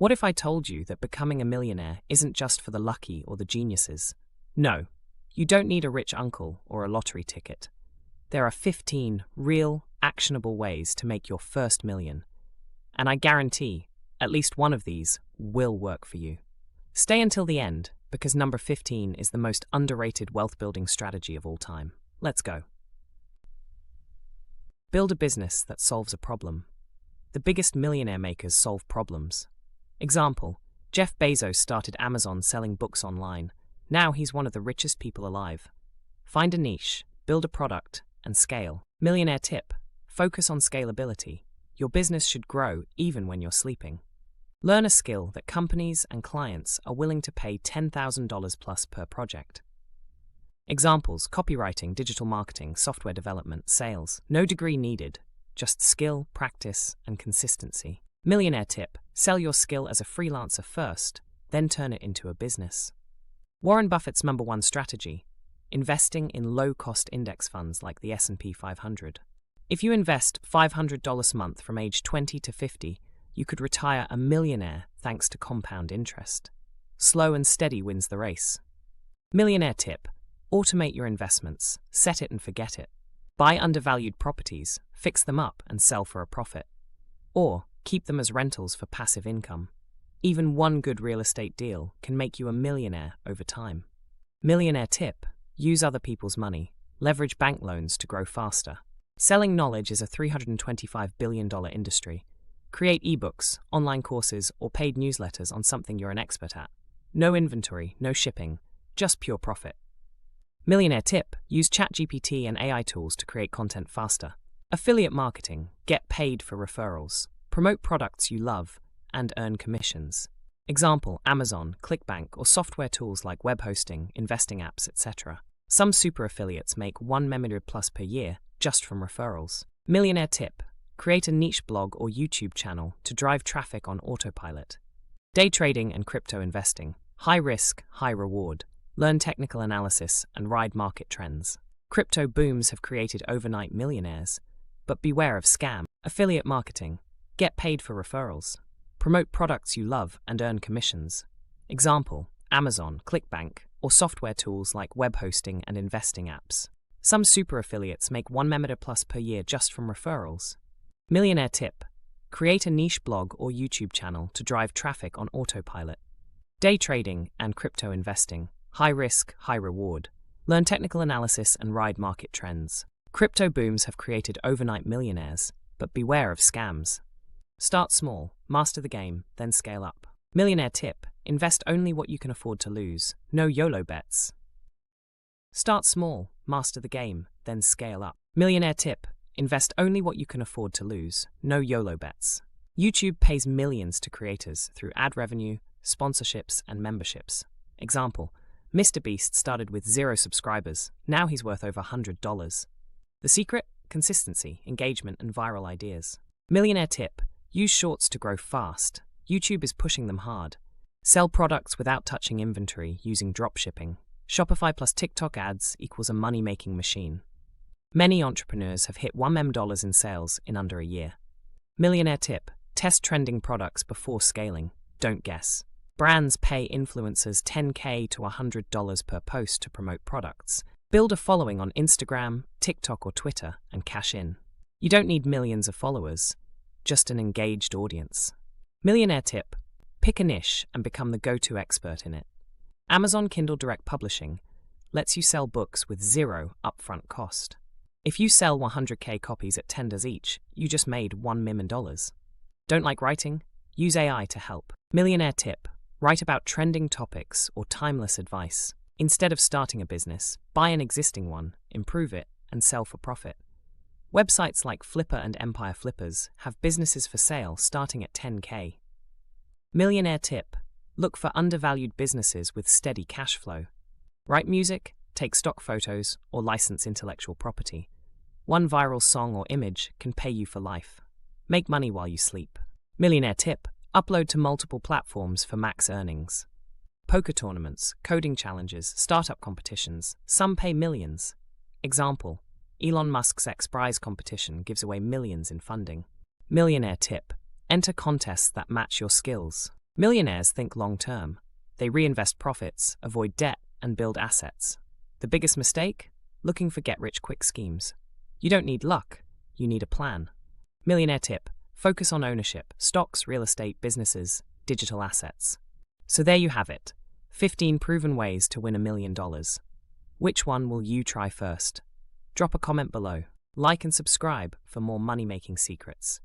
What if I told you that becoming a millionaire isn't just for the lucky or the geniuses? No, you don't need a rich uncle or a lottery ticket. There are 15 real, actionable ways to make your first million. And I guarantee at least one of these will work for you. Stay until the end, because number 15 is the most underrated wealth-building strategy of all time. Let's go. Build a business that solves a problem. The biggest millionaire makers solve problems. Example, Jeff Bezos started Amazon selling books online. Now he's one of the richest people alive. Find a niche, build a product, and scale. Millionaire tip: focus on scalability. Your business should grow even when you're sleeping. Learn a skill that companies and clients are willing to pay $10,000 plus per project. Examples: copywriting, digital marketing, software development, sales. No degree needed, just skill, practice, and consistency. Millionaire tip: sell your skill as a freelancer first, then turn it into a business. Warren Buffett's number one strategy: investing in low-cost index funds like the S&P 500. If you invest $500 a month from age 20 to 50, you could retire a millionaire thanks to compound interest. Slow and steady wins the race. Millionaire tip: automate your investments, set it and forget it. Buy undervalued properties, fix them up and sell for a profit. Or keep them as rentals for passive income. Even one good real estate deal can make you a millionaire over time. Millionaire tip: use other people's money, leverage bank loans to grow faster. Selling knowledge is a $325 billion industry. Create ebooks, online courses, or paid newsletters on something you're an expert at. No inventory, no shipping, just pure profit. Millionaire tip: use ChatGPT and AI tools to create content faster. Affiliate marketing: get paid for referrals. Promote products you love and earn commissions. Example: Amazon, ClickBank, or software tools like web hosting, investing apps, etc. Some super affiliates make $1 million plus per year just from referrals. Millionaire tip: create a niche blog or YouTube channel to drive traffic on autopilot. Day trading and crypto investing: high risk, high reward. Learn technical analysis and ride market trends. Crypto booms have created overnight millionaires, but beware of scam. Affiliate marketing: get paid for referrals. Promote products you love and earn commissions. Example: Amazon, ClickBank, or software tools like web hosting and investing apps. Some super affiliates make $1 million plus per year just from referrals. Millionaire tip: create a niche blog or YouTube channel to drive traffic on autopilot. Day trading and crypto investing: high risk, high reward. Learn technical analysis and ride market trends. Crypto booms have created overnight millionaires, but beware of scams. Start small, master the game, then scale up. Millionaire tip: invest only what you can afford to lose. No YOLO bets. Start small, master the game, then scale up. Millionaire tip: invest only what you can afford to lose. No YOLO bets. YouTube pays millions to creators through ad revenue, sponsorships, and memberships. Example: MrBeast started with 0 subscribers. Now he's worth over $100. The secret? Consistency, engagement, and viral ideas. Millionaire tip: use shorts to grow fast. YouTube is pushing them hard. Sell products without touching inventory using dropshipping. Shopify plus TikTok ads equals a money-making machine. Many entrepreneurs have hit $1 million in sales in under a year. Millionaire tip: test trending products before scaling. Don't guess. Brands pay influencers $10K to $100 per post to promote products. Build a following on Instagram, TikTok, or Twitter and cash in. You don't need millions of followers, just an engaged audience. Millionaire tip: pick a niche and become the go-to expert in it. Amazon Kindle Direct Publishing lets you sell books with 0 upfront cost. If you sell 100K copies at $10 each, you just made $1 million. Don't like writing? Use AI to help. Millionaire tip: write about trending topics or timeless advice. Instead of starting a business, buy an existing one, improve it, and sell for profit. Websites like Flipper and Empire Flippers have businesses for sale starting at $10K. Millionaire tip: look for undervalued businesses with steady cash flow. Write music, take stock photos, or license intellectual property. One viral song or image can pay you for life. Make money while you sleep. Millionaire tip: upload to multiple platforms for max earnings. Poker tournaments, coding challenges, startup competitions, some pay millions. Example: Elon Musk's X Prize competition gives away millions in funding. Millionaire tip: enter contests that match your skills. Millionaires think long-term. They reinvest profits, avoid debt, and build assets. The biggest mistake? Looking for get-rich-quick schemes. You don't need luck, you need a plan. Millionaire tip: focus on ownership, stocks, real estate, businesses, digital assets. So there you have it, 15 proven ways to win $1 million. Which one will you try first? Drop a comment below. Like and subscribe for more money-making secrets.